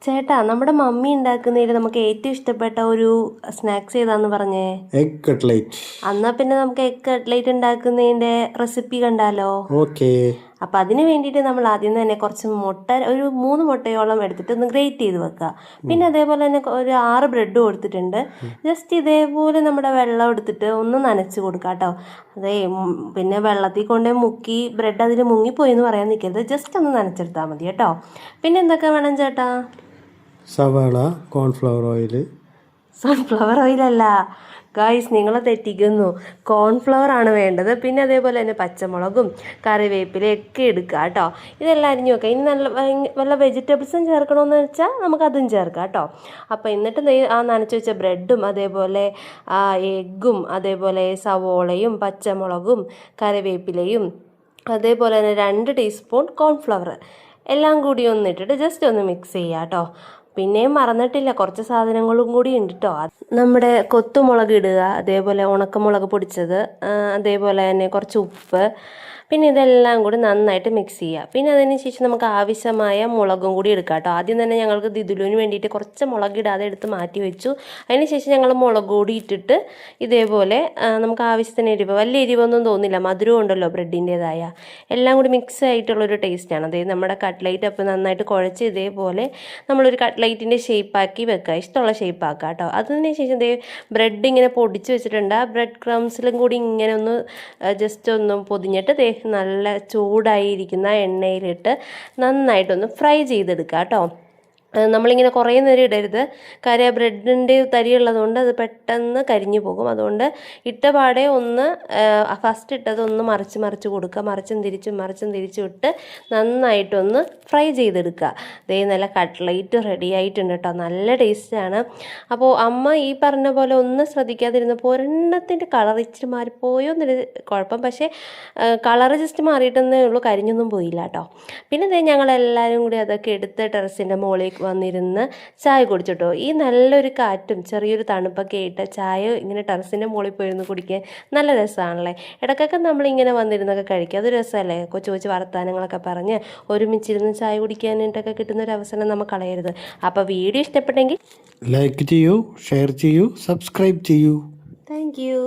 ചേട്ടാ, നമ്മുടെ മമ്മി ഉണ്ടാക്കുന്നതിൽ നമുക്ക് ഏറ്റവും ഇഷ്ടപ്പെട്ട ഒരു സ്നാക്സ് ഏതാന്ന് പറഞ്ഞേ? Egg cutlet. എന്നാ പിന്നെ നമുക്ക് എഗ് കട്ട്ലേറ്റ് ഉണ്ടാക്കുന്നതിന്റെ റെസിപ്പി കണ്ടാലോ? ഓക്കെ. അപ്പം അതിന് വേണ്ടിയിട്ട് നമ്മൾ ആദ്യം തന്നെ കുറച്ച് മുട്ട, ഒരു 3 മുട്ടയോളം എടുത്തിട്ട് ഒന്ന് ഗ്രേറ്റ് ചെയ്ത് വെക്കുക. പിന്നെ അതേപോലെ തന്നെ ഒരു 6 ബ്രെഡ് കൊടുത്തിട്ടുണ്ട്. ജസ്റ്റ് ഇതേപോലെ നമ്മുടെ വെള്ളം എടുത്തിട്ട് ഒന്ന് നനച്ച് കൊടുക്കുക കേട്ടോ. അതേ പിന്നെ വെള്ളത്തിൽ കൊണ്ടേ മുക്കി ബ്രെഡ് അതിൽ മുങ്ങിപ്പോയി എന്ന് പറയാൻ നിൽക്കരുത്, ജസ്റ്റ് ഒന്ന് നനച്ചെടുത്താൽ മതി കേട്ടോ. പിന്നെ എന്തൊക്കെ വേണം ചേട്ടാ? സവാള, കോൺഫ്ലവർ ഓയിൽ. സൺഫ്ലവർ ഓയിലല്ല ഗായ്സ്, നിങ്ങൾ തെറ്റിക്കുന്നു. കോൺഫ്ലവർ ആണ് വേണ്ടത്. പിന്നെ അതേപോലെ തന്നെ പച്ചമുളകും കറിവേപ്പിലയൊക്കെ എടുക്കുക കേട്ടോ. ഇതെല്ലാം അരിഞ്ഞു വെക്കുക. ഇനി നല്ല വല്ല വെജിറ്റബിൾസും ചേർക്കണമെന്ന് വെച്ചാൽ നമുക്കതും ചേർക്കാം കേട്ടോ. അപ്പോൾ എന്നിട്ട് ആ നനച്ച് വെച്ച ബ്രെഡും അതേപോലെ എഗ്ഗും അതേപോലെ സവോളയും പച്ചമുളകും കറിവേപ്പിലയും അതേപോലെ തന്നെ 2 ടീസ്പൂൺ കോൺഫ്ലവർ എല്ലാം കൂടി ഒന്നിട്ടിട്ട് ജസ്റ്റ് ഒന്ന് മിക്സ് ചെയ്യുക കേട്ടോ. പിന്നെയും മറന്നിട്ടില്ല, കുറച്ച് സാധനങ്ങളും കൂടി ഉണ്ട് കേട്ടോ. നമ്മുടെ കൊത്തുമുളക് ഇടുക, അതേപോലെ ഉണക്കമുളക് പൊടിച്ചത്, അതേപോലെ തന്നെ കുറച്ച് ഉപ്പ്, പിന്നെ ഇതെല്ലാം കൂടി നന്നായിട്ട് മിക്സ് ചെയ്യുക. പിന്നെ അതിന് ശേഷം നമുക്ക് ആവശ്യമായ മുളകും കൂടി എടുക്കാം കേട്ടോ. ആദ്യം തന്നെ ഞങ്ങൾക്ക് ദിദുലുവിന് വേണ്ടിയിട്ട് കുറച്ച് മുളക് ഇടാതെ എടുത്ത് മാറ്റി വെച്ചു. അതിന് ശേഷം ഞങ്ങൾ മുളക് കൂടി ഇട്ടിട്ട് ഇതേപോലെ നമുക്ക് ആവശ്യത്തിന് എരിവ്, വലിയ എരിവൊന്നും തോന്നില്ല, മധുരം ഉണ്ടല്ലോ ബ്രെഡിൻ്റേതായ, എല്ലാം കൂടി മിക്സ് ആയിട്ടുള്ളൊരു ടേസ്റ്റാണ്. അതായത് നമ്മുടെ കട്ട്ലൈറ്റ് അപ്പോൾ നന്നായിട്ട് കുഴച്ച് ഇതേപോലെ നമ്മളൊരു കട്ട്ലൈറ്റിൻ്റെ ഷേപ്പാക്കി വെക്കുക, ഇഷ്ടമുള്ള ഷേപ്പാക്കുക കേട്ടോ. അതിന് ശേഷം ബ്രെഡ് ഇങ്ങനെ പൊടിച്ച് വെച്ചിട്ടുണ്ട്. ആ ബ്രെഡ് ക്രംസിലും കൂടി ഇങ്ങനെ ഒന്ന് ജസ്റ്റ് ഒന്ന് പൊതിഞ്ഞിട്ട് നല്ല ചൂടായിരിക്കുന്ന എണ്ണയിലിട്ട് നന്നായിട്ടൊന്ന് ഫ്രൈ ചെയ്തെടുക്കുക കേട്ടോ. നമ്മളിങ്ങനെ കുറേ നേരം ഇടരുത്, കാര്യം ബ്രെഡിൻ്റെ തരിയുള്ളതുകൊണ്ട് അത് പെട്ടെന്ന് കരിഞ്ഞു പോകും. അതുകൊണ്ട് ഇട്ടപാടെ ഒന്ന് ഫസ്റ്റ് ഇട്ടത് ഒന്ന് മറിച്ച് കൊടുക്കുക, മറിച്ചും തിരിച്ചും ഇട്ട് നന്നായിട്ടൊന്ന് ഫ്രൈ ചെയ്തെടുക്കുക. ദേ നല്ല കട്ട്ലേറ്റ് റെഡി ആയിട്ടുണ്ട് കേട്ടോ, നല്ല ടേസ്റ്റാണ്. അപ്പോൾ അമ്മ ഈ പറഞ്ഞ പോലെ ഒന്ന് ശ്രദ്ധിക്കാതിരുന്നപ്പോൾ ഒരെണ്ണത്തിൻ്റെ കളർ ഇച്ചിരി മാറിപ്പോയോന്നൊരു കുഴപ്പം, പക്ഷേ കളറ് ജസ്റ്റ് മാറിയിട്ടെന്നേ ഉള്ളൂ, കരിഞ്ഞൊന്നും പോയില്ല കേട്ടോ. പിന്നെ ഞങ്ങളെല്ലാവരും കൂടി അതൊക്കെ എടുത്ത് ടെറസിൻ്റെ മുകളിൽ വന്നിരുന്ന് ചായ കുടിച്ചിട്ടോ. ഈ നല്ലൊരു കാറ്റും ചെറിയൊരു തണുപ്പൊക്കെ ആയിട്ട് ചായ ഇങ്ങനെ ടെറസിൻ്റെ മുകളിൽ പോയിരുന്ന് കുടിക്കാൻ നല്ല രസമാണല്ലേ. ഇടയ്ക്കൊക്കെ നമ്മളിങ്ങനെ വന്നിരുന്നൊക്കെ കഴിക്കുക, അത് രസമല്ലേ. കൊച്ചു വർത്തമാനങ്ങളൊക്കെ പറഞ്ഞ് ഒരുമിച്ചിരുന്ന് ചായ കുടിക്കാനായിട്ടൊക്കെ കിട്ടുന്നൊരു അവസരം നമ്മൾ കളയരുത്. അപ്പോൾ വീഡിയോ ഇഷ്ടപ്പെട്ടെങ്കിൽ ലൈക്ക് ചെയ്യൂ, ഷെയർ ചെയ്യൂ, സബ്സ്ക്രൈബ് ചെയ്യൂ. Thank you.